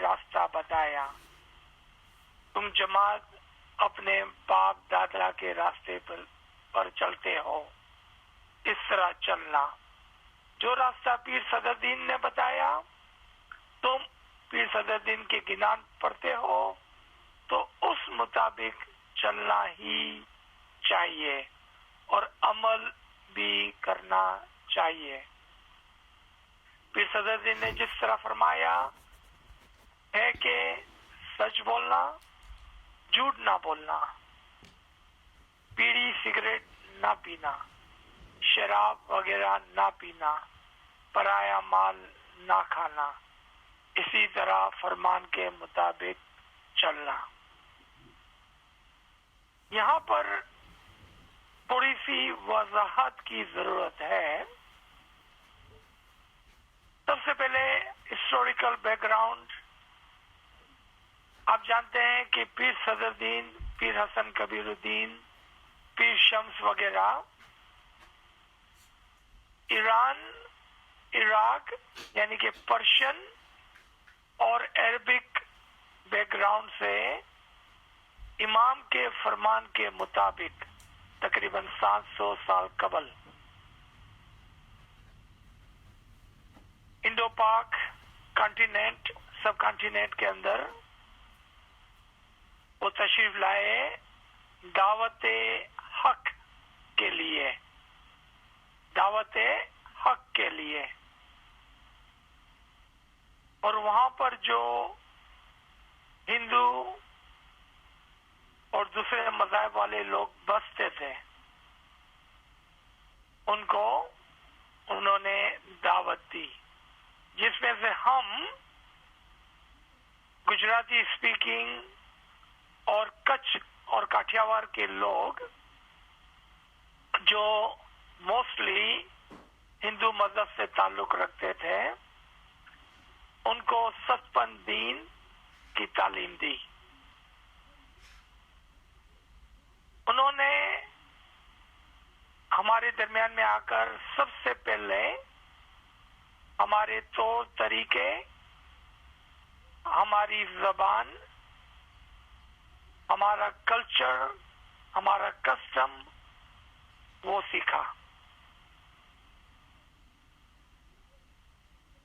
راستہ بتایا. تم جماعت اپنے باپ دادا کے راستے پر چلتے ہو، اس طرح چلنا. جو راستہ پیر صدر الدین نے بتایا، تم پیر صدر الدین کے گنان پڑھتے ہو تو اس مطابق چلنا ہی چاہیے اور عمل بھی کرنا چاہیے. پیر صدر الدین نے جس طرح فرمایا ہے کہ سچ بولنا، جھوٹ نہ بولنا، بیڑی سگریٹ نہ پینا، شراب وغیرہ نہ پینا، پرایا مال نہ کھانا، اسی طرح فرمان کے مطابق چلنا. یہاں پر تھوڑی سی وضاحت کی ضرورت ہے. سب سے پہلے ہسٹوریکل بیک گراؤنڈ. آپ جانتے ہیں کہ پیر صدر الدین، پیر حسن کبیر الدین، پیر شمس وغیرہ ایران، عراق یعنی کہ پرشین اور عربک بیک گراؤنڈ سے امام کے فرمان کے مطابق تقریباً 700 سال قبل انڈو پاک کانٹیننٹ، سب کانٹیننٹ کے اندر وہ تشریف لائے دعوت حق کے لیے، دعوت حق کے لیے. اور وہاں پر جو ہندو اور دوسرے مذاہب والے لوگ بستے تھے، ان کو انہوں نے دعوت دی، جس میں سے ہم گجراتی اسپیکنگ اور کچھ اور کاٹھیاوار کے لوگ جو موسٹلی ہندو مذہب سے تعلق رکھتے تھے، ان کو ستپن دین کی تعلیم دی. انہوں نے ہمارے درمیان میں آ کر سب سے پہلے ہمارے طور طریقے، ہماری زبان، ہمارا کلچر، ہمارا کسٹم وہ سیکھا.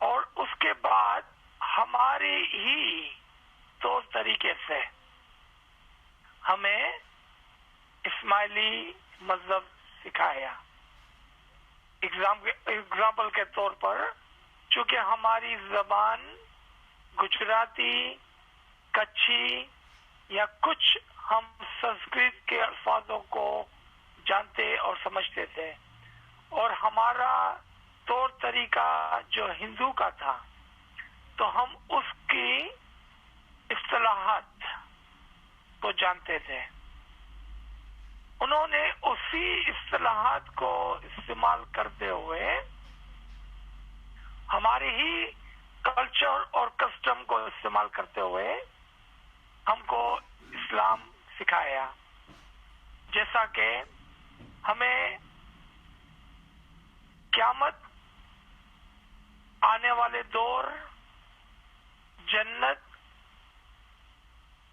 اور اس کے بعد ہمارے ہی طور طریقے سے ہمیں اسماعیلی مذہب سکھایا. اگزامپل کے طور پر، چونکہ ہماری زبان گجراتی، کچھی یا کچھ ہم سنسکرت کے الفاظوں کو جانتے اور سمجھتے تھے، اور ہمارا طور طریقہ جو ہندو کا تھا، تو ہم اس کی اصطلاحات کو جانتے تھے. انہوں نے اسی اصطلاحات کو استعمال کرتے ہوئے ہمارے ہی کلچر اور کسٹم کو استعمال کرتے ہوئے ہم کو اسلام سکھایا. جیسا کہ ہمیں قیامت، آنے والے دور، جنت،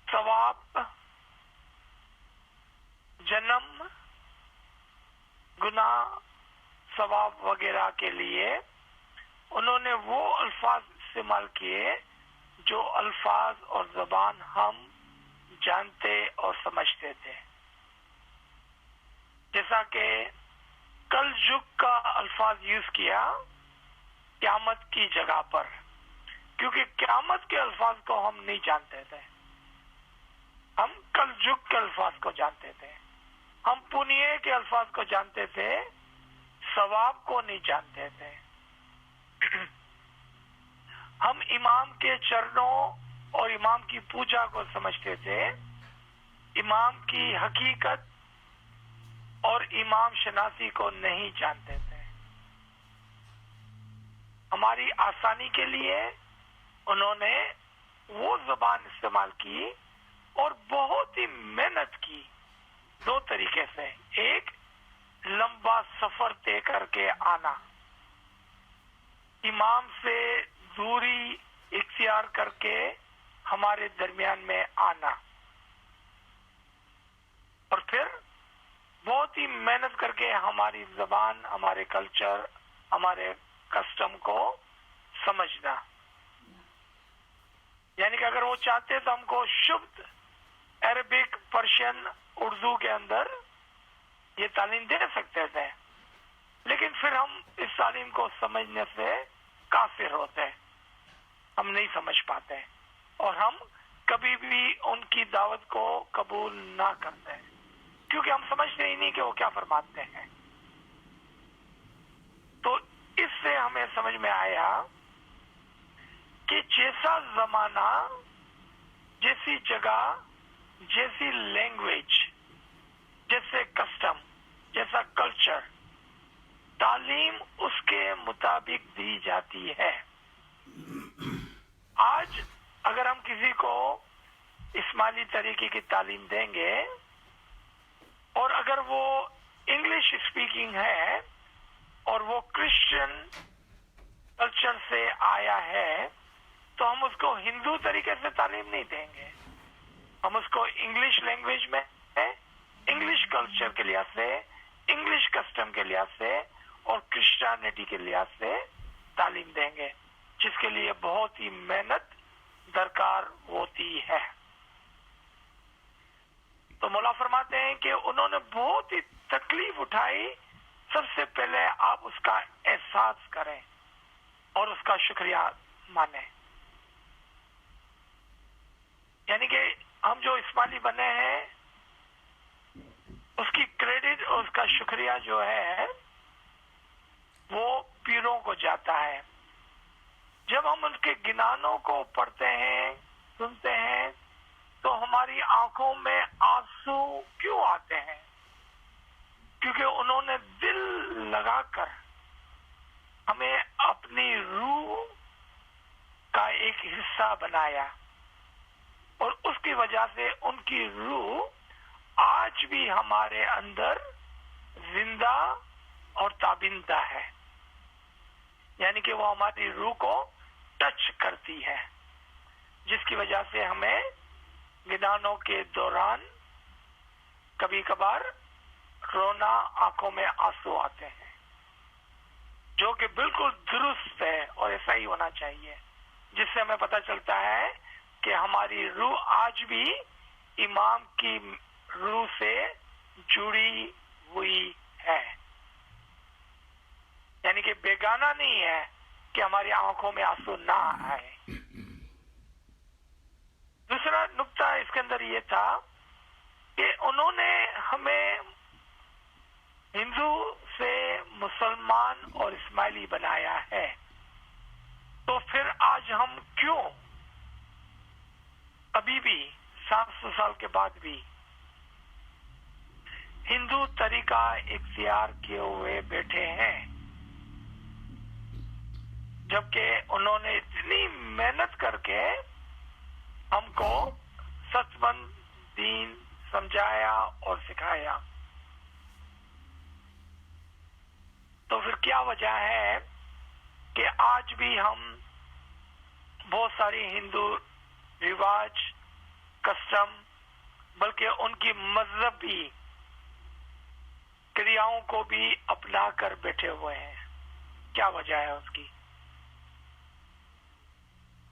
ثواب، جنم، گناہ، ثواب وغیرہ کے لیے انہوں نے وہ الفاظ استعمال کیے جو الفاظ اور زبان ہم جانتے اور سمجھتے تھے. جیسا کہ کل یگ کا الفاظ یوز کیا قیامت کی جگہ پر، کیونکہ قیامت کے الفاظ کو ہم نہیں جانتے تھے. ہم کل یگ کے الفاظ کو جانتے تھے، ہم پنیے کے الفاظ کو جانتے تھے، ثواب کو نہیں جانتے تھے. ہم امام کے چرنوں اور امام کی پوجا کو سمجھتے تھے، امام کی حقیقت اور امام شناسی کو نہیں جانتے تھے. ہماری آسانی کے لیے انہوں نے وہ زبان استعمال کی اور بہت ہی محنت کی دو طریقے سے. ایک، لمبا سفر طے کر کے آنا، امام سے دوری اختیار کر کے ہمارے درمیان میں آنا، اور پھر بہت ہی محنت کر کے ہماری زبان، ہمارے کلچر، ہمارے کسٹم کو سمجھنا. یعنی کہ اگر وہ چاہتے تو ہم کو شبد عربک، پرشین، اردو کے اندر یہ تعلیم دے سکتے تھے، لیکن پھر ہم اس تعلیم کو سمجھنے سے قاصر ہوتے ہیں، ہم نہیں سمجھ پاتے اور ہم کبھی بھی ان کی دعوت کو قبول نہ کرتے ہیں، کیونکہ ہم سمجھتے ہی نہیں کہ وہ کیا فرماتے ہیں. تو اس سے ہمیں سمجھ میں آیا کہ جیسا زمانہ، جیسی جگہ، جیسی لینگویج، جیسے کسٹم، جیسا کلچر، تعلیم اس کے مطابق دی جاتی ہے. آج اگر ہم کسی کو اسماعیلی طریقے کی تعلیم دیں گے اور اگر وہ انگلش اسپیکنگ ہے اور وہ کرسچن کلچر سے آیا ہے تو ہم اس کو ہندو طریقے سے تعلیم نہیں دیں گے، ہم اس کو انگلش لینگویج میں، انگلش کلچر کے لحاظ سے، انگلش کسٹم کے لحاظ سے اور کرسچینٹی کے لحاظ سے تعلیم دیں گے، جس کے لیے بہت ہی محنت درکار ہوتی ہے. تو مولا فرماتے ہیں کہ انہوں نے بہت ہی تکلیف اٹھائی. سب سے پہلے آپ اس کا احساس کریں اور اس کا شکریہ مانیں. یعنی کہ ہم جو اسماعیلی بنے ہیں اس کی کریڈٹ اور اس کا شکریہ جو ہے وہ پیروں کو جاتا ہے. جب ہم ان کے گنانوں کو پڑھتے ہیں، سنتے ہیں، تو ہماری آنکھوں میں آنسو کیوں آتے ہیں؟ کیونکہ انہوں نے دل لگا کر ہمیں اپنی روح کا ایک حصہ بنایا، اور اس کی وجہ سے ان کی روح آج بھی ہمارے اندر زندہ اور تابندہ ہے. یعنی کہ وہ ہماری روح کو ٹچ کرتی ہے، جس کی وجہ سے ہمیں گنانوں کے دوران کبھی کبھار رونا، آنکھوں میں آنسو آتے ہیں، جو کہ بالکل درست ہے اور ایسا ہی ہونا چاہیے، جس سے ہمیں پتہ چلتا ہے کہ ہماری روح آج بھی امام کی روح سے جڑی ہوئی ہے. یعنی کہ بیگانہ نہیں ہے کہ ہماری آنکھوں میں آنسو نہ آئے. دوسرا نقطہ اس کے اندر یہ تھا کہ انہوں نے ہمیں ہندو سے مسلمان اور اسماعیلی بنایا ہے، تو پھر آج ہم کیوں ابھی بھی 700 سال کے بعد بھی ہندو طریقہ اختیار کیے ہوئے بیٹھے ہیں، جبکہ انہوں نے اتنی محنت کر کے ہم کو سچ مند دین سمجھایا اور سکھایا. تو پھر کیا وجہ ہے کہ آج بھی ہم بہت ساری ہندو رواج، کسٹم، بلکہ ان کی مذہبی کریاؤں کو بھی اپنا کر بیٹھے ہوئے ہیں؟ کیا وجہ ہے اس کی؟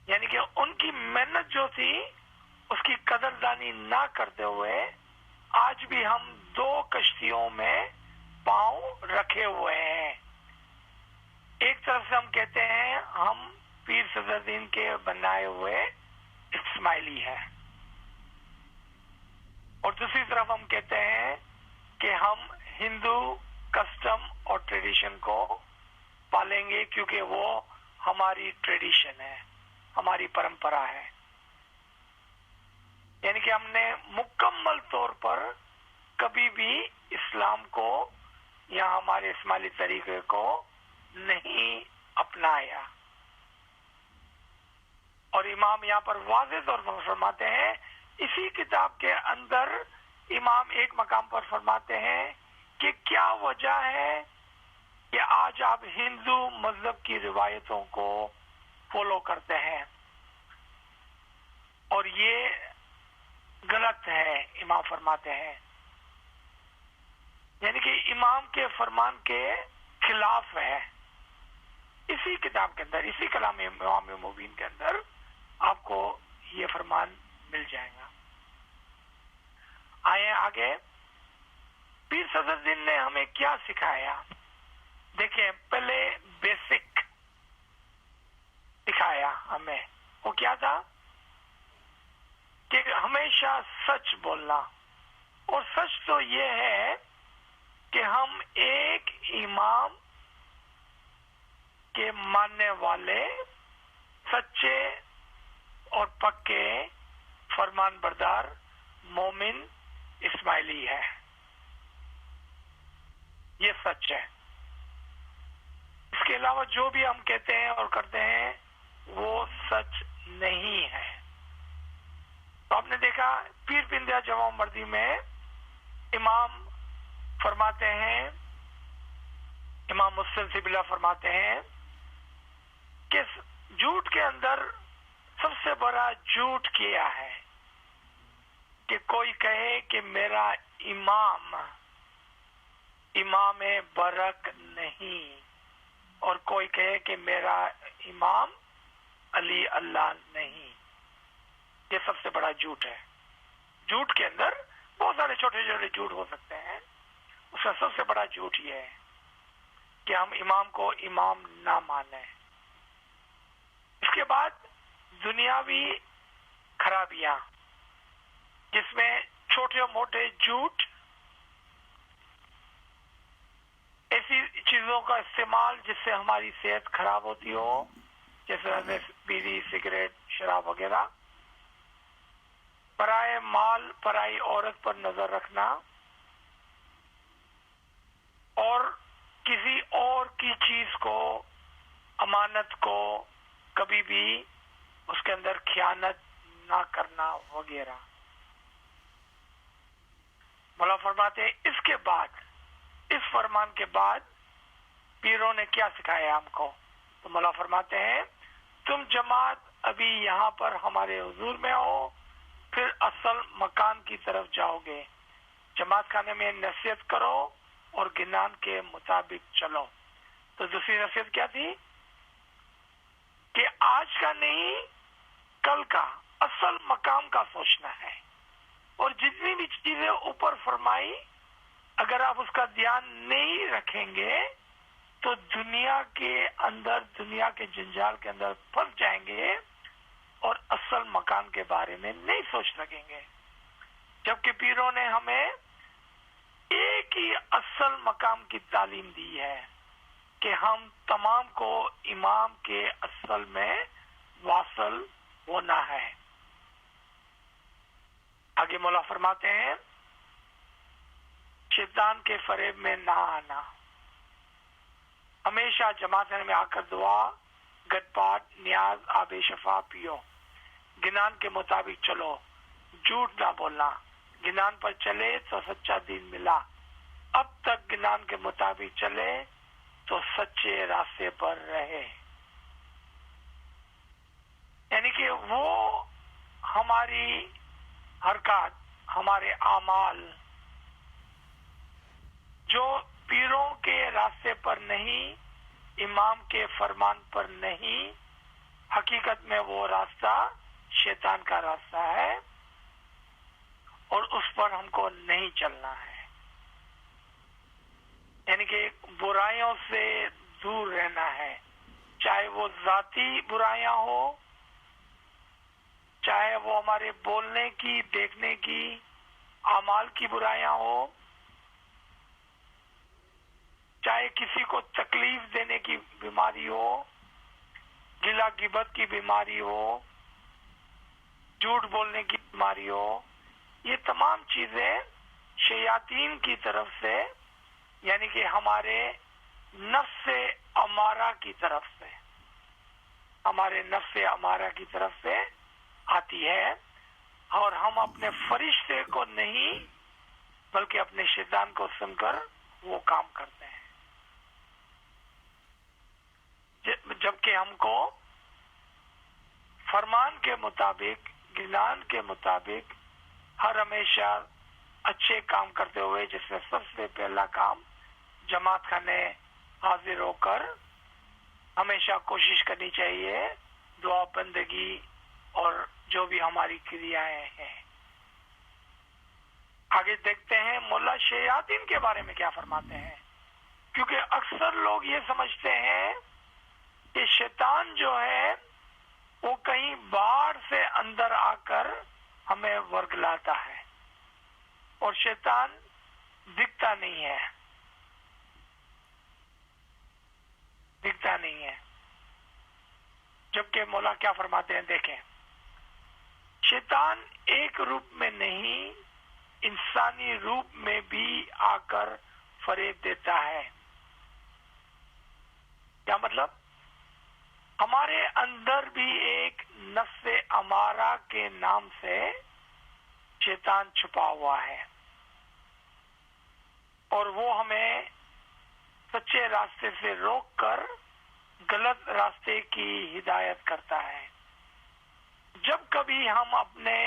یعنی کہ ان کی محنت جو تھی اس کی قدردانی نہ کرتے ہوئے آج بھی ہم 2 کشتیوں میں پاؤں رکھے ہوئے ہیں. ایک طرف سے ہم کہتے ہیں ہم پیر صدر الدین کے بنائے ہوئے اسماعیلی ہیں، اور دوسری طرف ہم کہتے ہیں کہ ہم ہندو کسٹم اور ٹریڈیشن کو پالیں گے، کیونکہ وہ ہماری ٹریڈیشن ہے، ہماری پرمپرا ہے. یعنی کہ ہم نے مکمل طور پر کبھی بھی اسلام کو یا ہمارے اسماعیلی طریقے کو نہیں اپنایا. اور امام یہاں پر واضح طور پر فرماتے ہیں، اسی کتاب کے اندر امام ایک مقام پر فرماتے ہیں کہ کیا وجہ ہے کہ آج آپ ہندو مذہب کی روایتوں کو فالو کرتے ہیں غلط ہے، امام فرماتے ہیں، یعنی کہ امام کے فرمان کے خلاف ہے۔ اسی کتاب کے اندر، اسی کلام امام مبین کے اندر آپ کو یہ فرمان مل جائے گا۔ آئے آگے، پیر صدر الدین نے ہمیں کیا سکھایا؟ دیکھیں، پہلے بیسک سکھایا ہمیں، وہ کیا تھا کہ ہمیشہ سچ بولنا، اور سچ تو یہ ہے کہ ہم ایک امام کے ماننے والے سچے اور پکے فرمان بردار مومن اسماعیلی ہے، یہ سچ ہے۔ اس کے علاوہ جو بھی ہم کہتے ہیں اور کرتے ہیں وہ سچ نہیں ہے۔ تو آپ نے دیکھا پیر پندیا جواب مردی میں امام فرماتے ہیں، امام مسلم سبیل اللہ فرماتے ہیں کہ جھوٹ کے اندر سب سے بڑا جھوٹ کیا ہے کہ کوئی کہے کہ میرا امام برک نہیں، اور کوئی کہے کہ میرا امام علی اللہ نہیں۔ یہ سب سے بڑا جھوٹ ہے۔ جھوٹ کے اندر بہت سارے چھوٹے چھوٹے جھوٹ ہو سکتے ہیں، اس کا سب سے بڑا جھوٹ یہ ہے کہ ہم امام کو امام نہ مانیں۔ اس کے بعد دنیاوی خرابیاں، جس میں چھوٹے موٹے جھوٹ، ایسی چیزوں کا استعمال جس سے ہماری صحت خراب ہوتی ہو، جیسے بیڑی، سگریٹ، شراب وغیرہ، پرائے مال، پرائی عورت پر نظر رکھنا، اور کسی اور کی چیز کو، امانت کو کبھی بھی اس کے اندر خیانت نہ کرنا وغیرہ۔ مولا فرماتے ہیں اس کے بعد، اس فرمان کے بعد پیروں نے کیا سکھایا ہم کو؟ تو مولا فرماتے ہیں تم جماعت ابھی یہاں پر ہمارے حضور میں ہو، پھر اصل مکان کی طرف جاؤ گے، جماعت خانے میں نصیحت کرو اور گنان کے مطابق چلو۔ تو دوسری نصیحت کیا تھی کہ آج کا نہیں، کل کا، اصل مقام کا سوچنا ہے، اور جتنی بھی چیزیں اوپر فرمائی اگر آپ اس کا دھیان نہیں رکھیں گے تو دنیا کے اندر، دنیا کے جنجال کے اندر پھنس جائیں گے اور اصل مکان کے بارے میں نہیں سوچ سکیں گے۔ جبکہ پیروں نے ہمیں ایک ہی اصل مقام کی تعلیم دی ہے کہ ہم تمام کو امام کے اصل میں واصل ہونا ہے۔ آگے مولا فرماتے ہیں شیطان کے فریب میں نہ آنا، ہمیشہ جماعت میں آ کر دعا، گٹ پاٹ، نیاز، آب شفا پیو، گنان کے مطابق چلو، جھوٹ نہ بولنا، گنان پر چلے تو سچا دین ملا، اب تک گنان کے مطابق چلے تو سچے راستے پر رہے۔ یعنی کہ وہ ہماری حرکات، ہمارے اعمال جو پیروں کے راستے پر نہیں، امام کے فرمان پر نہیں، حقیقت میں وہ راستہ شیطان کا راستہ ہے اور اس پر ہم کو نہیں چلنا ہے۔ یعنی کہ برائیوں سے دور رہنا ہے، چاہے وہ ذاتی برائیاں ہو، چاہے وہ ہمارے بولنے کی، دیکھنے کی، اعمال کی برائیاں ہو، چاہے کسی کو تکلیف دینے کی بیماری ہو، گلا غیبت کی بیماری ہو، جھوٹ بولنے کی بیماری ہو، یہ تمام چیزیں شیاطین کی طرف سے، یعنی کہ ہمارے نفس امارہ کی طرف سے، ہمارے نفس امارہ کی طرف سے آتی ہے، اور ہم اپنے فرشتے کو نہیں بلکہ اپنے شیطان کو سن کر وہ کام کرتے ہیں۔ جبکہ ہم کو فرمان کے مطابق، گنان کے مطابق ہر ہمیشہ اچھے کام کرتے ہوئے، جس میں سب سے پہلا کام جماعت خانے حاضر ہو کر ہمیشہ کوشش کرنی چاہیے دعا بندگی اور جو بھی ہماری کریائیں ہیں۔ آگے دیکھتے ہیں مولا شیاطین کے بارے میں کیا فرماتے ہیں، کیونکہ اکثر لوگ یہ سمجھتے ہیں کہ شیطان جو ہے وہ کہیں باہر سے اندر آ کر ہمیں ورگلاتا ہے، اور شیطان دکھتا نہیں ہے، دکھتا نہیں ہے۔ جبکہ مولا کیا فرماتے ہیں، دیکھیں، شیطان ایک روپ میں نہیں، انسانی روپ میں بھی آ کر فریب دیتا ہے۔ کیا مطلب؟ ہمارے اندر بھی ایک نفس امارہ کے نام سے شیطان چھپا ہوا ہے، اور وہ ہمیں سچے راستے سے روک کر غلط راستے کی ہدایت کرتا ہے۔ جب کبھی ہم اپنے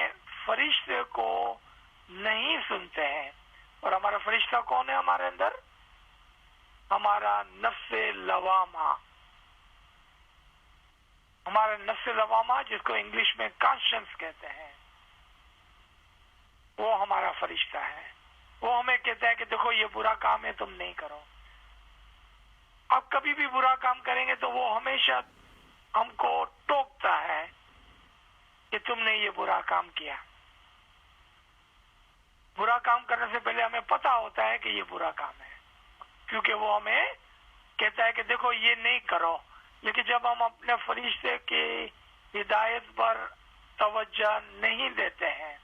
فرشتے کو نہیں سنتے ہیں، اور ہمارا فرشتہ کون ہے ہمارے اندر؟ ہمارا نفس لوامہ، ہمارا نفس لوامہ جس کو انگلش میں کانشنس کہتے ہیں، وہ ہمارا فرشتہ ہے۔ وہ ہمیں کہتا ہے کہ دیکھو یہ برا کام ہے، تم نہیں کرو۔ اب کبھی بھی برا کام کریں گے تو وہ ہمیشہ ہم کو ٹوکتا ہے کہ تم نے یہ برا کام کیا۔ برا کام کرنے سے پہلے ہمیں پتا ہوتا ہے کہ یہ برا کام ہے، کیونکہ وہ ہمیں کہتا ہے کہ دیکھو یہ نہیں کرو۔ لیکن جب ہم اپنے فرشتے کی ہدایت پر توجہ نہیں دیتے ہیں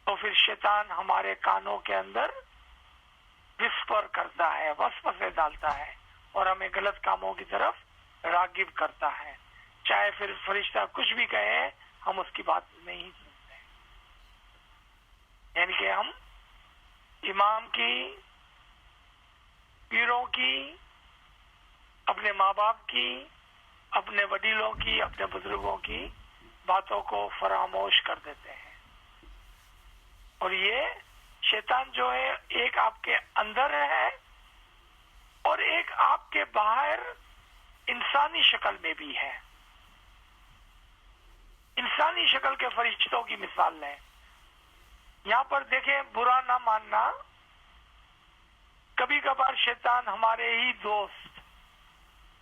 تو پھر شیطان ہمارے کانوں کے اندر وسپر کرتا ہے، وسوسے ڈالتا ہے، اور ہمیں غلط کاموں کی طرف راغب کرتا ہے۔ چاہے پھر فرشتہ کچھ بھی کہے، ہم اس کی بات نہیں سنتے، یعنی کہ ہم امام کی، پیروں کی، اپنے ماں باپ کی، اپنے وڈیلوں کی، اپنے بزرگوں کی باتوں کو فراموش کر دیتے ہیں۔ اور یہ شیطان جو ہے ایک آپ کے اندر ہے اور ایک آپ کے باہر انسانی شکل میں بھی ہے۔ انسانی شکل کے فرشتوں کی مثال ہے۔ یہاں پر دیکھیں، برا نہ ماننا، کبھی کبھار شیطان ہمارے ہی دوست،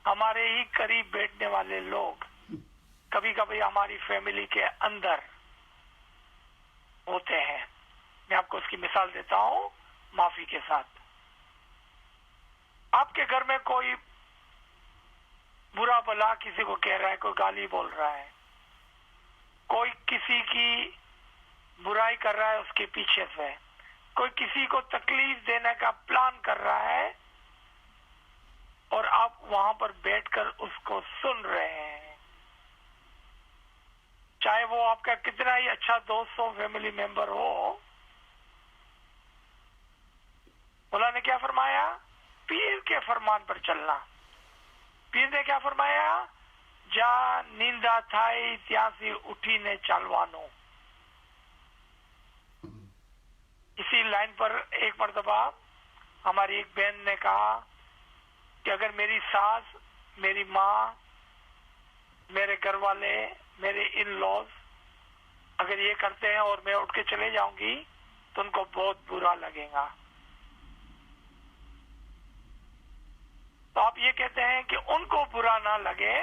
ہمارے ہی قریب بیٹھنے والے لوگ، کبھی کبھی ہماری فیملی کے اندر ہوتے ہیں۔ میں آپ کو اس کی مثال دیتا ہوں معافی کے ساتھ۔ آپ کے گھر میں کوئی برا بلا کسی کو کہہ رہا ہے، کوئی گالی بول رہا ہے، کوئی کسی کی برائی کر رہا ہے اس کے پیچھے سے، کوئی کسی کو تکلیف دینے کا پلان کر رہا ہے، اور آپ وہاں پر بیٹھ کر اس کو سن رہے ہیں، چاہے وہ آپ کا کتنا ہی اچھا دوست ہو، فیملی ممبر ہو۔ اللہ نے کیا فرمایا؟ پیر کے فرمان پر چلنا۔ پیر نے کیا فرمایا؟ جا نیندا تھائی تیاسی اٹھی نے چالوانو۔ اسی لائن پر ایک مرتبہ ہماری ایک بہن نے کہا کہ اگر میری ساس، میری ماں، میرے گھر والے، میرے ان لاز اگر یہ کرتے ہیں اور میں اٹھ کے چلے جاؤں گی تو ان کو بہت برا لگے گا۔ تو آپ یہ کہتے ہیں کہ ان کو برا نہ لگے،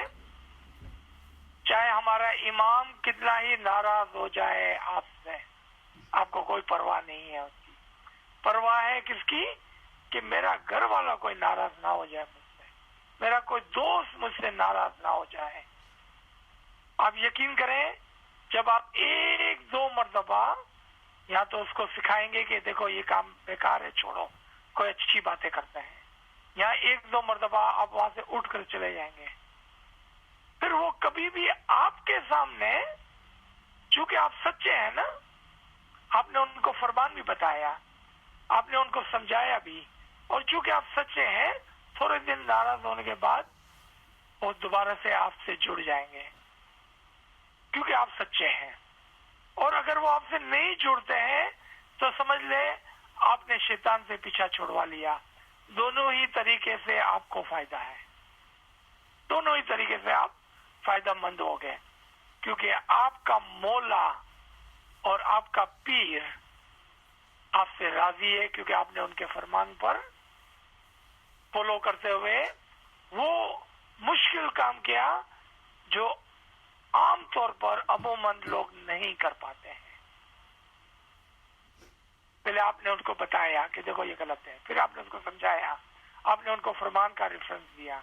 چاہے ہمارا امام کتنا ہی ناراض ہو جائے آپ سے، آپ کو کوئی پرواہ نہیں ہے۔ اس کی پرواہ ہے کس کی؟ کہ میرا گھر والا کوئی ناراض نہ ہو جائے مجھ سے، میرا کوئی دوست مجھ سے ناراض نہ ہو جائے۔ آپ یقین کریں، جب آپ ایک دو مرتبہ یا تو اس کو سکھائیں گے کہ دیکھو یہ کام بیکار ہے، چھوڑو، کوئی اچھی باتیں کرتے ہیں، یا ایک دو مرتبہ آپ وہاں سے اٹھ کر چلے جائیں گے، پھر وہ کبھی بھی آپ کے سامنے، چونکہ آپ سچے ہیں نا، آپ نے ان کو فرمان بھی بتایا، آپ نے ان کو سمجھایا بھی، اور چونکہ آپ سچے ہیں، تھوڑے دن ناراض ہونے کے بعد وہ دوبارہ سے آپ سے جڑ جائیں گے، کیونکہ آپ سچے ہیں۔ اور اگر وہ آپ سے نہیں جڑتے ہیں تو سمجھ لے آپ نے شیطان سے پیچھا چھڑوا لیا. دونوں ہی طریقے سے آپ کو فائدہ ہے, دونوں ہی طریقے سے آپ فائدہ مند ہو گئے, کیونکہ آپ کا مولا اور آپ کا پیر آپ سے راضی ہے, کیونکہ آپ نے ان کے فرمان پر فالو کرتے ہوئے وہ مشکل کام کیا جو عام طور پر عموماً لوگ نہیں کر پاتے ہیں. پہلے آپ نے ان کو بتایا کہ دیکھو یہ غلط ہے, پھر آپ نے ان کو سمجھایا, آپ نے ان کو فرمان کا ریفرنس دیا,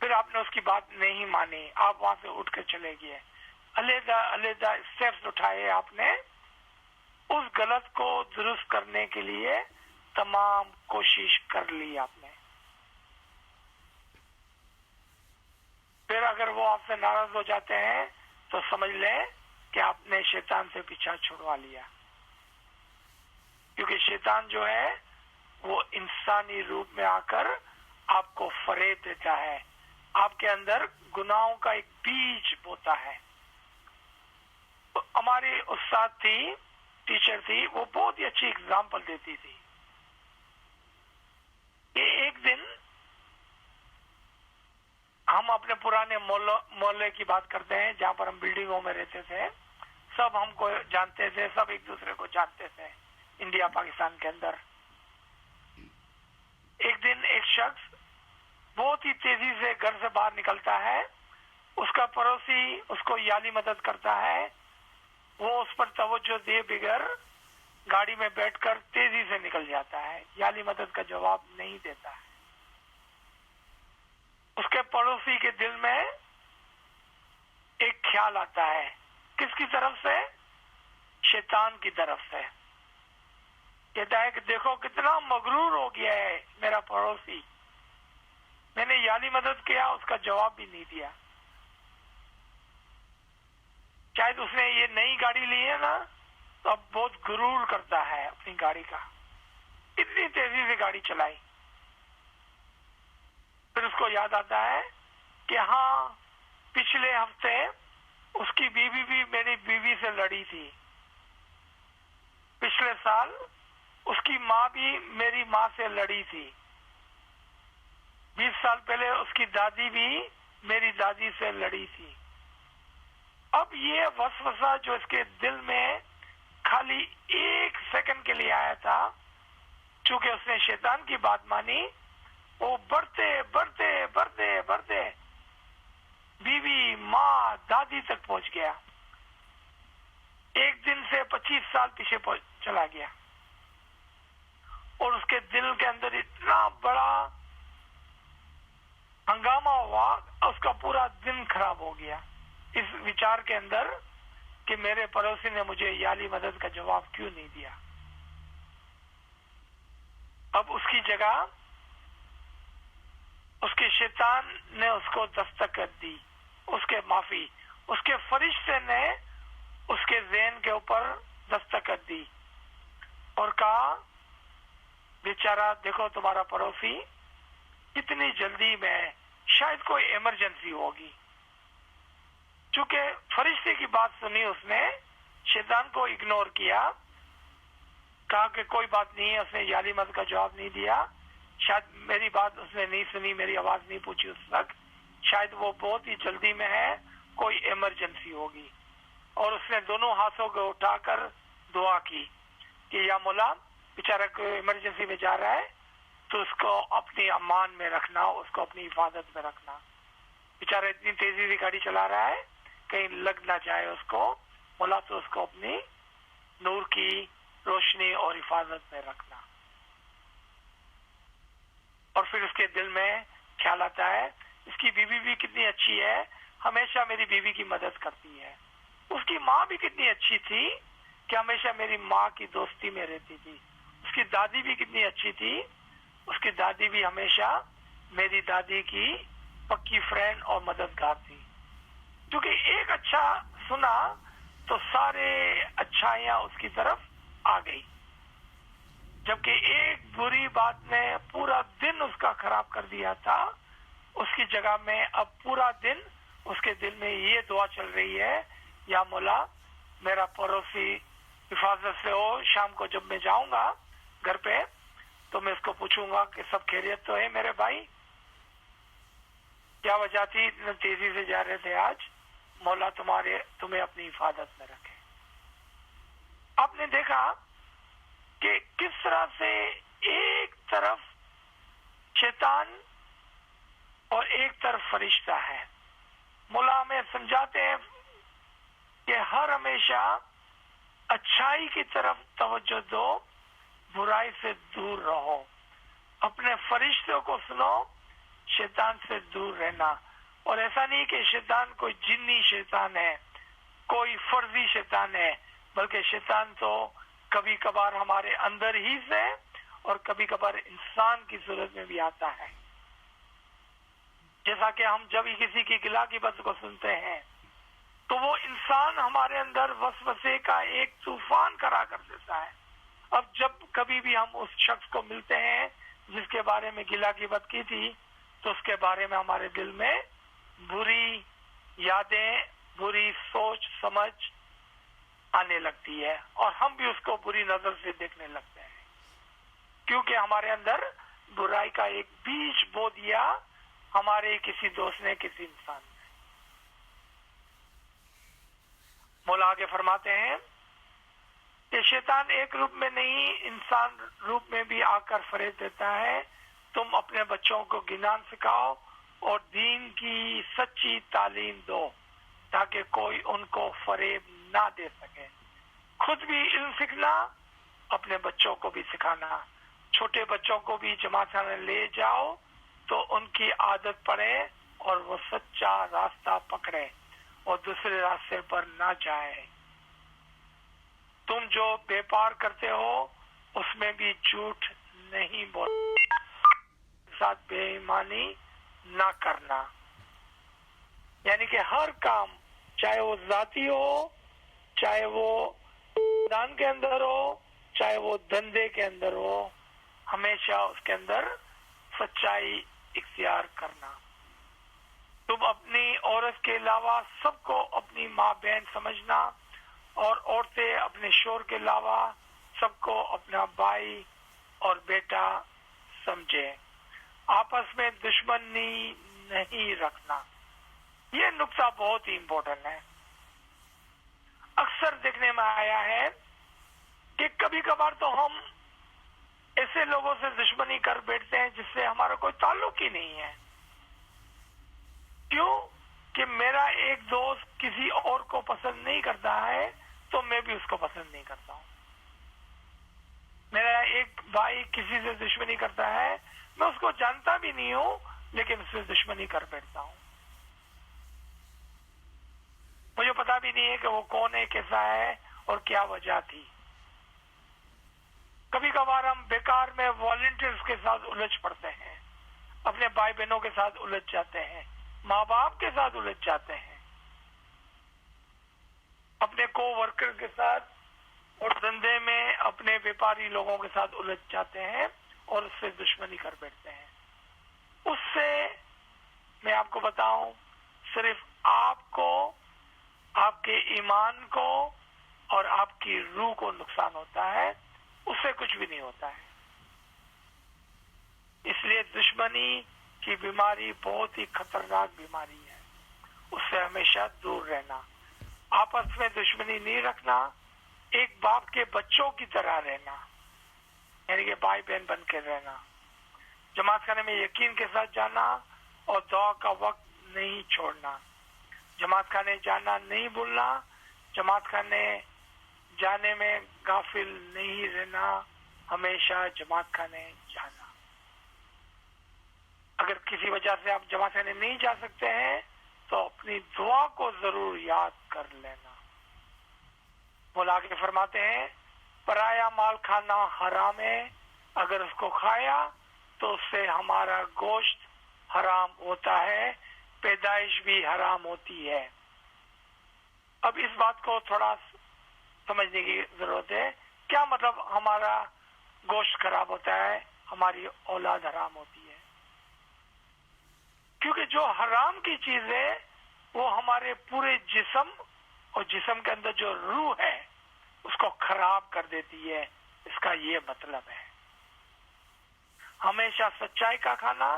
پھر آپ نے اس کی بات نہیں مانی, آپ وہاں سے اٹھ کے چلے گئے, علیحدہ علیحدہ اسٹیپس اٹھائے, آپ نے اس غلط کو درست کرنے کے لیے تمام کوشش کر لی آپ نے. پھر اگر وہ آپ سے ناراض ہو جاتے ہیں تو سمجھ لیں کہ آپ نے شیطان سے پیچھا چھڑوا لیا, کیونکہ شیطان جو ہے وہ انسانی روپ میں آ کر آپ کو فریب دیتا ہے, آپ کے اندر گناہوں کا ایک بیج بوتا ہے. ہماری استاد تھی, ٹیچر تھی, وہ بہت ہی اچھی اگزامپل دیتی تھی کہ ایک دن ہم اپنے پرانے محلے کی بات کرتے ہیں جہاں پر ہم بلڈنگوں میں رہتے تھے, سب ہم کو جانتے تھے, سب ایک دوسرے کو جانتے تھے انڈیا پاکستان کے اندر. ایک دن ایک شخص بہت ہی تیزی سے گھر سے باہر نکلتا ہے, اس کا پڑوسی اس کو یالی مدد کرتا ہے, وہ اس پر توجہ دیے بغیر گاڑی میں بیٹھ کر تیزی سے نکل جاتا ہے, یالی مدد کا جواب نہیں دیتا ہے. اس کے پڑوسی کے دل میں ایک خیال آتا ہے, کس کی طرف سے؟ شیطان کی طرف سے. کہتا ہے کہ دیکھو کتنا مغرور ہو گیا ہے میرا پڑوسی, میں نے یالی مدد کیا, اس کا جواب بھی نہیں دیا. شاید اس نے یہ نئی گاڑی لی ہے نا, تو اب بہت غرور کرتا ہے اپنی گاڑی کا, اتنی تیزی سے گاڑی چلائی. پھر اس کو یاد آتا ہے کہ ہاں پچھلے ہفتے اس کی بیوی بھی میری بیوی سے لڑی تھی, پچھلے سال اس کی ماں بھی میری ماں سے لڑی تھی, 20 سال پہلے اس کی دادی بھی میری دادی سے لڑی تھی. اب یہ وسوسہ جو اس کے دل میں خالی 1 سیکنڈ کے لیے آیا تھا, چونکہ اس نے شیطان کی بات مانی, وہ بڑھتے بڑھتے بڑھتے بڑھتے بیوی, ماں, دادی تک پہنچ گیا. ایک دن سے 25 سال پیچھے چلا گیا, اور اس کے دل کے اندر اتنا بڑا ہنگامہ ہوا, اس کا پورا دن خراب ہو گیا اس وچار کے اندر کہ میرے پڑوسی نے مجھے یالی مدد کا جواب کیوں نہیں دیا. اب اس کی جگہ اس کے شیطان نے اس کو دستخط دی, اس کے معافی, اس کے فرشتے نے اس کے ذہن کے اوپر دستخط دی اور کہا بیچارہ دیکھو تمہارا پڑوسی کتنی جلدی میں, شاید کوئی ایمرجنسی ہوگی. چونکہ فرشتے کی بات سنی, اس نے شیطان کو اگنور کیا, کہا کہ کوئی بات نہیں ہے, اس نے یالی مدد کا جواب نہیں دیا, شاید میری بات اس نے نہیں سنی, میری آواز نہیں پوچھی اس وقت, شاید وہ بہت ہی جلدی میں ہے, کوئی ایمرجنسی ہوگی. اور اس نے دونوں ہاتھوں کو اٹھا کر دعا کی کہ یا مولا بیچارہ کوئی ایمرجنسی میں جا رہا ہے تو اس کو اپنی امان میں رکھنا, اس کو اپنی حفاظت میں رکھنا. بیچارہ اتنی تیزی سے گاڑی چلا رہا ہے کہیں لگ نہ جائے اس کو, مولا تو اس کو اپنی نور کی روشنی اور حفاظت میں رکھنا. اور پھر اس کے دل میں خیال آتا ہے اس کی بیوی بھی کتنی اچھی ہے, ہمیشہ میری بیوی کی مدد کرتی ہے. اس کی ماں بھی کتنی اچھی تھی کہ ہمیشہ میری ماں کی دوستی میں رہتی تھی. اس کی دادی بھی کتنی اچھی تھی, اس کی دادی بھی ہمیشہ میری دادی کی پکی فرینڈ اور مددگار تھی. کیونکہ ایک اچھا سنا تو سارے اچھائیاں اس کی طرف آ گئی, جبکہ ایک بری بات نے پورا دن اس کا خراب کر دیا تھا. اس کی جگہ میں اب پورا دن اس کے دل میں یہ دعا چل رہی ہے, یا مولا میرا پڑوسی حفاظت سے ہو. شام کو جب میں جاؤں گا گھر پہ تو میں اس کو پوچھوں گا کہ سب خیریت تو ہے میرے بھائی, کیا وجہ تھی اتنا تیزی سے جا رہے تھے آج؟ مولا تمہیں اپنی حفاظت میں رکھے. آپ نے دیکھا کہ کس طرح سے ایک طرف شیطان اور ایک طرف فرشتہ ہے. مولا ہمیں سمجھاتے ہیں کہ ہر ہمیشہ اچھائی کی طرف توجہ دو, برائی سے دور رہو, اپنے فرشتوں کو سنو, شیطان سے دور رہنا. اور ایسا نہیں کہ شیطان کوئی جنی شیطان ہے, کوئی فرضی شیطان ہے, بلکہ شیطان تو کبھی کبھار ہمارے اندر ہی سے اور کبھی کبھار انسان کی صورت میں بھی آتا ہے. جیسا کہ ہم جب ہی کسی کی گلا کی بات کو سنتے ہیں تو وہ انسان ہمارے اندر وسوسے کا ایک طوفان کھڑا کر دیتا ہے. اب جب کبھی بھی ہم اس شخص کو ملتے ہیں جس کے بارے میں گلا کی بات کی تھی تو اس کے بارے میں ہمارے دل میں بری یادیں, بری سوچ سمجھ آنے لگتی ہے اور ہم بھی اس کو بری نظر سے دیکھنے لگتے ہیں, کیونکہ ہمارے اندر برائی کا ایک بیج بو دیا ہمارے کسی دوست نے, کسی انسان نے. مولا آگے فرماتے ہیں کہ شیطان ایک روپ میں نہیں انسان روپ میں بھی آ کر فریب دیتا ہے. تم اپنے بچوں کو گنان سکھاؤ اور دین کی سچی تعلیم دو تاکہ کوئی ان کو فریب نہ دے سکے. خود بھی علم سیکھنا, اپنے بچوں کو بھی سکھانا. چھوٹے بچوں کو بھی جماعت خانے لے جاؤ تو ان کی عادت پڑے اور وہ سچا راستہ پکڑے اور دوسرے راستے پر نہ جائے. تم جو بیپار کرتے ہو اس میں بھی جھوٹ نہیں بولنا, ساتھ بے ایمانی نہ کرنا. یعنی کہ ہر کام, چاہے وہ ذاتی ہو, چاہے وہ خاندان کے اندر ہو, چاہے وہ دھندے کے اندر ہو, ہمیشہ اس کے اندر سچائی اختیار کرنا. تم اپنی عورت کے علاوہ سب کو اپنی ماں بہن سمجھنا اور عورتیں اپنے شوہر کے علاوہ سب کو اپنا بھائی اور بیٹا سمجھے. آپس میں دشمنی نہیں رکھنا. یہ نقطہ بہت ہی امپورٹنٹ ہے. اکثر دیکھنے میں آیا ہے کہ کبھی کبھار تو ہم ایسے لوگوں سے دشمنی کر بیٹھتے ہیں جس سے ہمارا کوئی تعلق ہی نہیں ہے. کیوں کہ میرا ایک دوست کسی اور کو پسند نہیں کرتا ہے تو میں بھی اس کو پسند نہیں کرتا ہوں. میرا ایک بھائی کسی سے دشمنی کرتا ہے, میں اس کو جانتا بھی نہیں ہوں لیکن اس سے دشمنی کر بیٹھتا ہوں. مجھے پتا بھی نہیں ہے کہ وہ کون ہے, کیسا ہے اور کیا وجہ تھی. کبھی کبھار ہم بیکار میں والنٹیئرز کے ساتھ الجھ پڑتے ہیں, اپنے بھائی بہنوں کے ساتھ الجھ جاتے ہیں, ماں باپ کے ساتھ الجھ جاتے ہیں, اپنے کو ورکر کے ساتھ اور دھندے میں اپنے بیپاری لوگوں کے ساتھ الجھ جاتے ہیں اور اس سے دشمنی کر بیٹھتے ہیں. اس سے میں آپ کو بتاؤں صرف آپ کو, آپ کے ایمان کو اور آپ کی روح کو نقصان ہوتا ہے, اس سے کچھ بھی نہیں ہوتا ہے. اس لیے دشمنی کی بیماری بہت ہی خطرناک بیماری ہے, اس سے ہمیشہ دور رہنا. آپس میں دشمنی نہیں رکھنا, ایک باپ کے بچوں کی طرح رہنا, یعنی کہ بھائی بہن بن کے رہنا. جماعت خانے میں یقین کے ساتھ جانا اور دعا کا وقت نہیں چھوڑنا. جماعت خانے جانا نہیں بھولنا, جماعت خانے جانے میں غافل نہیں رہنا, ہمیشہ جماعت خانے جانا. اگر کسی وجہ سے آپ جماعت خانے نہیں جا سکتے ہیں تو اپنی دعا کو ضرور یاد کر لینا. مولا کے فرماتے ہیں پرایا مال کھانا حرام ہے, اگر اس کو کھایا تو اس سے ہمارا گوشت حرام ہوتا ہے, پیدائش بھی حرام ہوتی ہے. اب اس بات کو تھوڑا سمجھنے کی ضرورت ہے. کیا مطلب ہمارا گوشت خراب ہوتا ہے, ہماری اولاد حرام ہوتی ہے؟ کیونکہ جو حرام کی چیز ہے وہ ہمارے پورے جسم اور جسم کے اندر جو روح ہے اس کو خراب کر دیتی ہے. اس کا یہ مطلب ہے ہمیشہ سچائی کا کھانا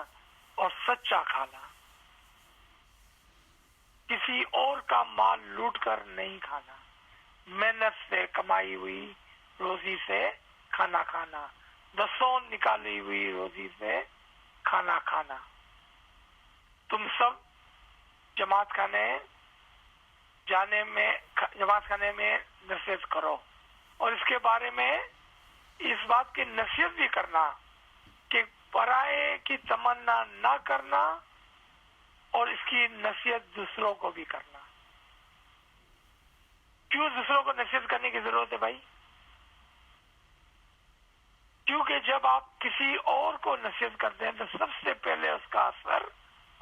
اور سچا کھانا، کسی اور کا مال لوٹ کر نہیں کھانا، محنت سے کمائی ہوئی روزی سے کھانا کھانا، دسون نکالی ہوئی روزی سے کھانا کھانا. تم سب جماعت خانے میں نصیحت کرو، اور اس کے بارے میں اس بات کی نصیحت بھی کرنا کہ پرائے کی تمنا نہ کرنا، اور اس کی نصیحت دوسروں کو بھی کرنا. کیوں دوسروں کو نصیحت کرنے کی ضرورت ہے بھائی؟ کیونکہ جب آپ کسی اور کو نصیحت کرتے ہیں تو سب سے پہلے اس کا اثر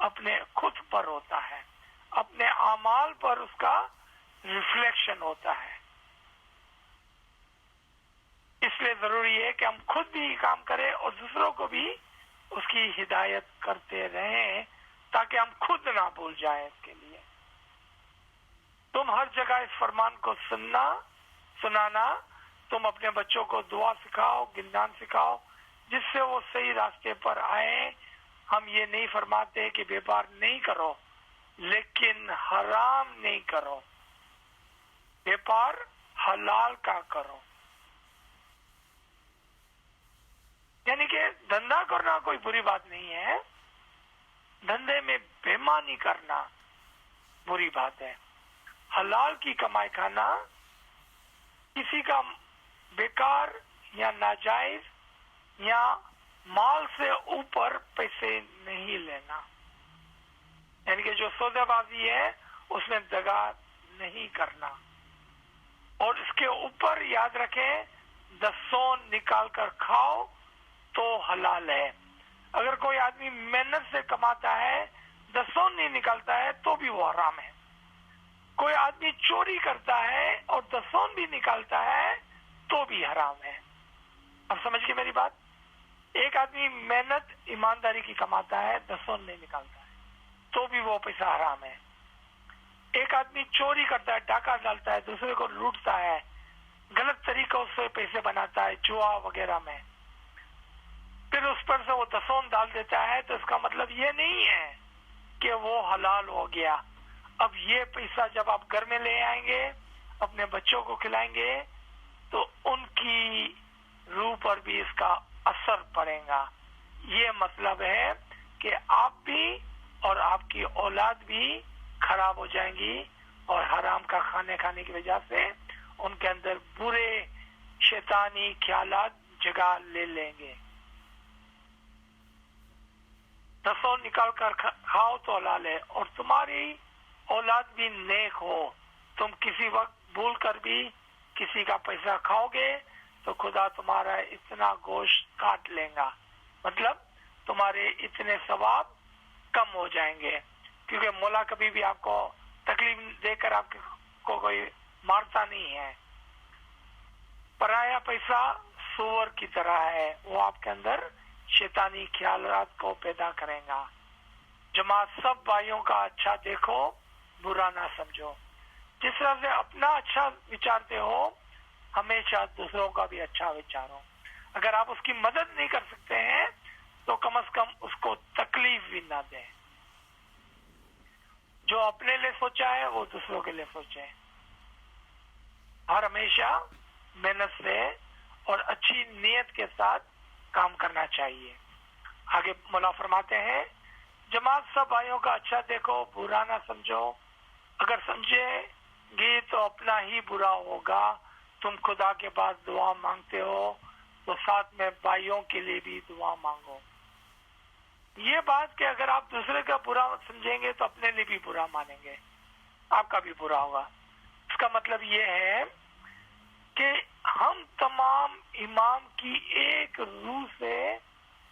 اپنے خود پر ہوتا ہے، اپنے اعمال پر اس کا ریفلیکشن ہوتا ہے. اس لیے ضروری ہے کہ ہم خود بھی کام کریں اور دوسروں کو بھی اس کی ہدایت کرتے رہیں تاکہ ہم خود نہ بھول جائیں. اس کے لیے تم ہر جگہ اس فرمان کو سنانا، تم اپنے بچوں کو دعا سکھاؤ، گنجان سکھاؤ، جس سے وہ صحیح راستے پر آئیں. ہم یہ نہیں فرماتے کہ بیپار نہیں کرو، لیکن حرام نہیں کرو، بیپار حلال کا کرو. یعنی کہ دھندا کرنا کوئی بری بات نہیں ہے، دھندے میں بےمانی کرنا بری بات ہے. حلال کی کمائی کھانا، کسی کا بیکار یا ناجائز یا مال سے اوپر پیسے نہیں لینا. یعنی کہ جو سودے بازی ہے اس میں دگا نہیں کرنا. اور اس کے اوپر یاد رکھیں 10 نکال کر کھاؤ تو حلال ہے. اگر کوئی آدمی محنت سے کماتا ہے 10 نہیں نکالتا ہے تو بھی وہ حرام ہے. کوئی آدمی چوری کرتا ہے اور 10 بھی نکالتا ہے تو بھی حرام ہے. اب سمجھ کے میری بات؟ ایک آدمی محنت ایمانداری کی کماتا ہے 10 نہیں نکالتا ہے تو بھی وہ پیسہ حرام ہے. ایک آدمی چوری کرتا ہے، ڈاکہ ڈالتا ہے، دوسرے کو لوٹتا ہے، غلط طریقوں سے پیسے بناتا ہے جوا وغیرہ میں، پھر اس پر سے وہ 10 ڈال دیتا ہے تو اس کا مطلب یہ نہیں ہے کہ وہ حلال ہو گیا. اب یہ پیسہ جب آپ گھر میں لے آئیں گے، اپنے بچوں کو کھلائیں گے تو ان کی روح پر بھی اس کا اثر پڑے گا. یہ مطلب ہے کہ آپ بھی اور آپ کی اولاد بھی خراب ہو جائیں گی، اور حرام کا کھانے کی وجہ سے ان کے اندر برے شیطانی خیالات جگہ لے لیں گے. 10 نکال کر کھاؤ تو حلال ہے، اور تمہاری اولاد بھی نیک ہو. تم کسی وقت بھول کر بھی کسی کا پیسہ کھاؤ گے تو خدا تمہارا اتنا گوشت کاٹ لے گا، مطلب تمہارے اتنے ثواب کم ہو جائیں گے. کیونکہ مولا کبھی بھی آپ کو تکلیف دے کر آپ کو کوئی مارتا نہیں ہے. پرایا پیسہ سور کی طرح ہے، وہ آپ کے اندر شیطانی خیالات کو پیدا کرے گا. جماعت سب بھائیوں کا اچھا دیکھو، برا نہ سمجھو. جس طرح سے اپنا اچھا وچارتے ہو ہمیشہ دوسروں کا بھی اچھا وچارو. اگر آپ اس کی مدد نہیں کر سکتے ہیں تو کم از کم اس کو تکلیف بھی نہ دیں. جو اپنے لیے سوچا ہے وہ دوسروں کے لیے سوچے. ہر ہمیشہ محنت سے اور اچھی نیت کے ساتھ کام کرنا چاہیے. آگے مولا فرماتے ہیں جماعت سب بھائیوں کا اچھا دیکھو، برا نہ سمجھو. اگر سمجھے گی تو اپنا ہی برا ہوگا. تم خدا کے پاس دعا مانگتے ہو تو ساتھ میں بھائیوں کے لیے بھی دعا مانگو. یہ بات کہ اگر آپ دوسرے کا برا سمجھیں گے تو اپنے لیے بھی برا مانیں گے، آپ کا بھی برا ہوگا. اس کا مطلب یہ ہے کہ ہم تمام امام کی ایک روح سے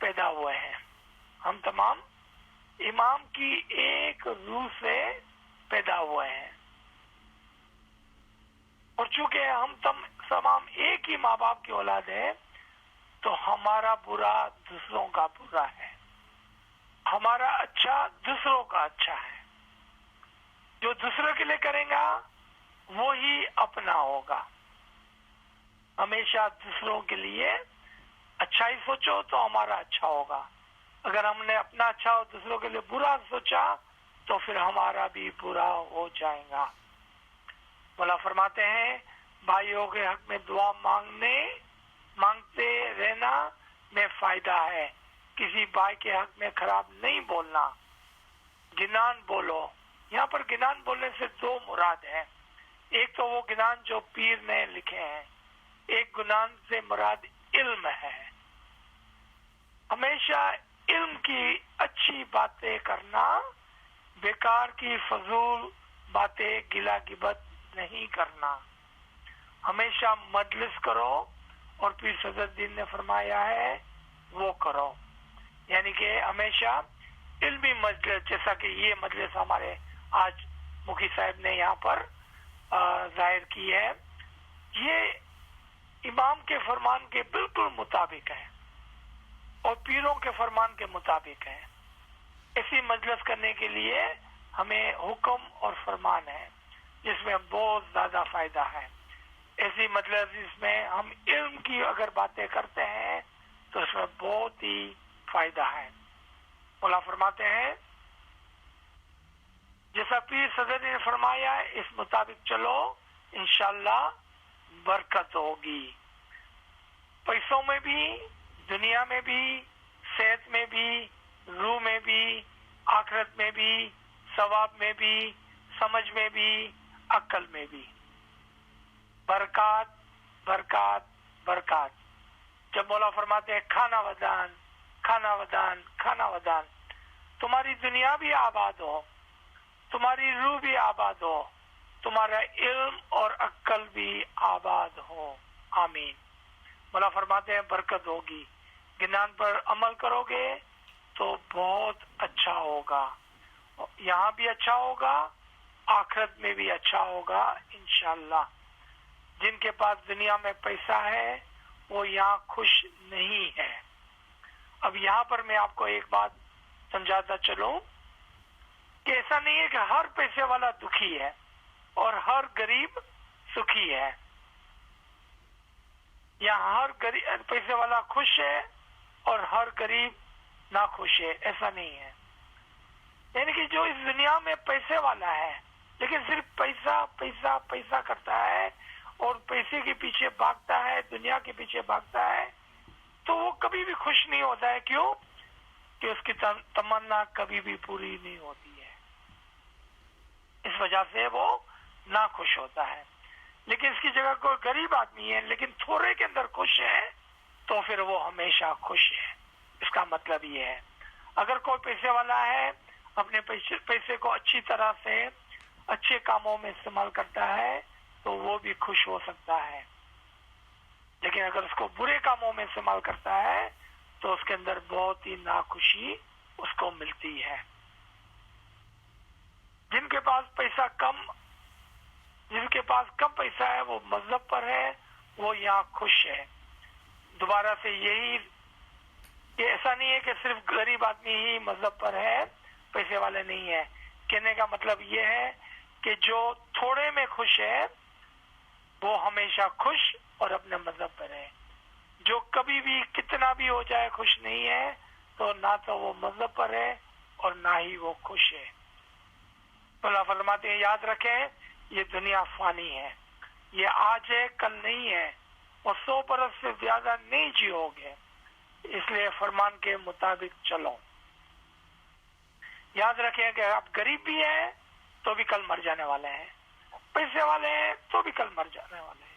پیدا ہوئے ہیں. ہم تمام امام کی ایک روح سے پیدا ہوئے ہیں، اور چونکہ ہم تمام ایک ہی ماں باپ کی اولاد ہیں تو ہمارا برا دوسروں کا برا ہے، ہمارا اچھا دوسروں کا اچھا ہے. جو دوسروں کے لیے کریں گا وہی اپنا ہوگا. ہمیشہ دوسروں کے لیے اچھا ہی سوچو تو ہمارا اچھا ہوگا. اگر ہم نے اپنا اچھا اور دوسروں کے لیے برا سوچا تو پھر ہمارا بھی برا ہو جائے گا. مولا فرماتے ہیں بھائیوں کے حق میں دعا مانگتے رہنا میں فائدہ ہے. کسی بھائی کے حق میں خراب نہیں بولنا. گنان بولو. یہاں پر گنان بولنے سے دو مراد ہیں. ایک تو وہ گنان جو پیر نے لکھے ہیں، ایک گنان سے مراد علم ہے. ہمیشہ علم کی اچھی باتیں کرنا، بیکار کی فضول باتیں گلا غیبت نہیں کرنا. ہمیشہ مجلس کرو، اور پیر صدر الدین نے فرمایا ہے وہ کرو. یعنی کہ ہمیشہ علمی مجلس، جیسا کہ یہ مجلس ہمارے آج مفتی صاحب نے یہاں پر ظاہر کی ہے، یہ امام کے فرمان کے بالکل مطابق ہے اور پیروں کے فرمان کے مطابق ہے. ایسی مجلس کرنے کے لیے ہمیں حکم اور فرمان ہے جس میں بہت زیادہ فائدہ ہے. ایسی مجلس جس میں ہم علم کی اگر باتیں کرتے ہیں تو اس میں بہت ہی فائدہ ہے. مولا فرماتے ہیں جیسا پیر صدر نے فرمایا اس مطابق چلو، انشاءاللہ برکت ہوگی. پیسوں میں بھی، دنیا میں بھی، صحت میں بھی، روح میں بھی، آخرت میں بھی، ثواب میں بھی، سمجھ میں بھی، عقل میں بھی. برکات برکات برکات. جب مولا فرماتے ہیں کھانا ودان کھانا ودان کھانا ودان، تمہاری دنیا بھی آباد ہو، تمہاری روح بھی آباد ہو، تمہارا علم اور عقل بھی آباد ہو. آمین. مولا فرماتے ہیں برکت ہوگی. گنان پر عمل کرو گے تو بہت اچھا ہوگا. یہاں بھی اچھا ہوگا، آخرت میں بھی اچھا ہوگا انشاءاللہ. جن کے پاس دنیا میں پیسہ ہے وہ یہاں خوش نہیں ہے. اب یہاں پر میں آپ کو ایک بات سمجھاتا چلوں کہ ایسا نہیں ہے کہ ہر پیسے والا دکھی ہے اور ہر غریب سکھی ہے، یا ہر پیسے والا خوش ہے اور ہر غریب ناخوش ہے. ایسا نہیں ہے. یعنی کہ جو اس دنیا میں پیسے والا ہے لیکن صرف پیسہ پیسہ پیسہ کرتا ہے اور پیسے کے پیچھے بھاگتا ہے، دنیا کے پیچھے بھاگتا ہے، تو وہ کبھی بھی خوش نہیں ہوتا ہے. کیوں؟ کہ اس کی تمنا کبھی بھی پوری نہیں ہوتی ہے. اس وجہ سے وہ ناخوش ہوتا ہے. لیکن اس کی جگہ کوئی غریب آدمی ہے لیکن تھوڑے کے اندر خوش ہے تو پھر وہ ہمیشہ خوش ہے. اس کا مطلب یہ ہے اگر کوئی پیسے والا ہے، اپنے پیسے کو اچھی طرح سے اچھے کاموں میں استعمال کرتا ہے تو وہ بھی خوش ہو سکتا ہے. لیکن اگر اس کو برے کاموں میں استعمال کرتا ہے تو اس کے اندر بہت ہی ناخوشی اس کو ملتی ہے. جن کے پاس کم پیسہ ہے وہ مذہب پر ہے، وہ یہاں خوش ہے. دوبارہ سے یہی کہ ایسا نہیں ہے کہ صرف غریب آدمی ہی مذہب پر ہے، پیسے والے نہیں ہے. کہنے کا مطلب یہ ہے کہ جو تھوڑے میں خوش ہے وہ ہمیشہ خوش اور اپنے مذہب پر ہے. جو کبھی بھی کتنا بھی ہو جائے خوش نہیں ہے تو نہ تو وہ مذہب پر ہے اور نہ ہی وہ خوش ہے. اللہ فرماتے ہیں یاد رکھیں یہ دنیا فانی ہے، یہ آج ہے کل نہیں ہے، اور 100 برس سے زیادہ نہیں جیو گے. اس لیے فرمان کے مطابق چلو. یاد رکھیں کہ آپ غریب بھی ہیں تو بھی کل مر جانے والے ہیں، پیسے والے ہیں تو بھی کل مر جانے والے ہیں،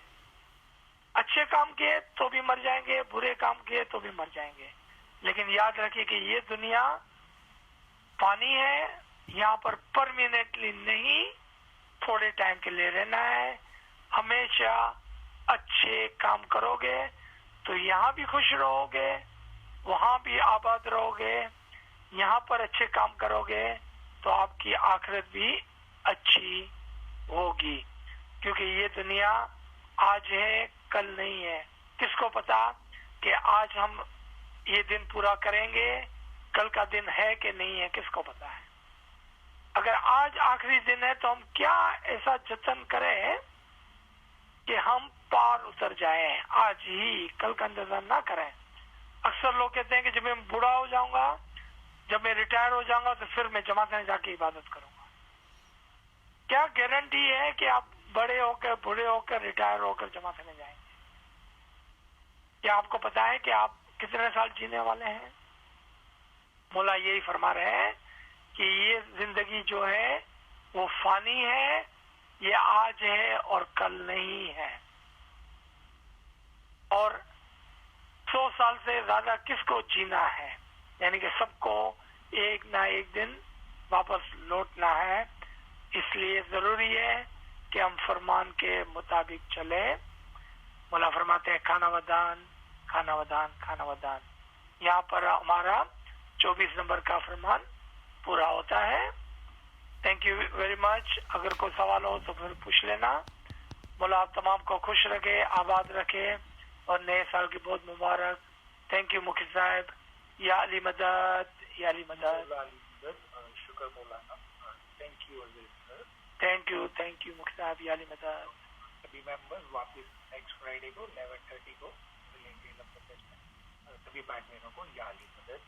اچھے کام کیے تو بھی مر جائیں گے، برے کام کیے تو بھی مر جائیں گے. لیکن یاد رکھیے کہ یہ دنیا فانی ہے، یہاں پر پرماننٹلی نہیں، تھوڑے ٹائم کے لیے رہنا ہے. ہمیشہ اچھے کام کرو گے تو یہاں بھی خوش رہو گے، وہاں بھی آباد رہو گے. یہاں پر اچھے کام کرو گے تو آپ کی آخرت بھی اچھی ہوگی. کیونکہ یہ دنیا آج ہے کل نہیں ہے. کس کو پتا کہ آج ہم یہ دن پورا کریں گے، کل کا دن ہے کہ نہیں ہے، کس کو پتا ہے؟ اگر آج آخری دن ہے تو ہم کیا ایسا جتن کریں کہ ہم پار اتر جائیں آج ہی، کل کا انتظار نہ کریں. اکثر لوگ کہتے ہیں کہ جب میں بوڑھا ہو جاؤں گا، جب میں ریٹائر ہو جاؤں گا تو پھر میں جماعت میں جا کے عبادت کروں گا. کیا گارنٹی ہے کہ آپ بڑے ہو کر بوڑھے ہو کر ریٹائر ہو کر جماعت میں جائیں گے؟ کیا آپ کو پتا ہے کہ آپ کتنے سال جینے والے ہیں؟ مولا یہی فرما رہے ہیں کہ یہ زندگی جو ہے وہ فانی ہے، یہ آج ہے اور کل نہیں ہے. اور 100 سال سے زیادہ کس کو جینا ہے؟ یعنی کہ سب کو ایک نہ ایک دن واپس لوٹنا ہے. اس لیے ضروری ہے کہ ہم فرمان کے مطابق چلے. مولا فرماتے ہیں کھانا ودان کھانا ودان کھانا ودان. یہاں پر ہمارا 24 نمبر کا فرمان پورا ہوتا ہے. Thank you very much. اگر کوئی سوال ہو تو پھر پوچھ لینا. مولا آپ تمام کو خوش رکھے، آباد رکھے اور نئے سال کی بہت مبارک. تھینک یو مکھی صاحب. یا علی مدد، یا علی مدد. شکر مولانا. تھینک یو تھینک یو مکھی صاحب. یا علی مدد. سبھی ممبرز واپس نیکسٹ فرائیڈے کو 11:30 کو ملیں گے. سبھی بھائی بہنوں کو یا علی مدد.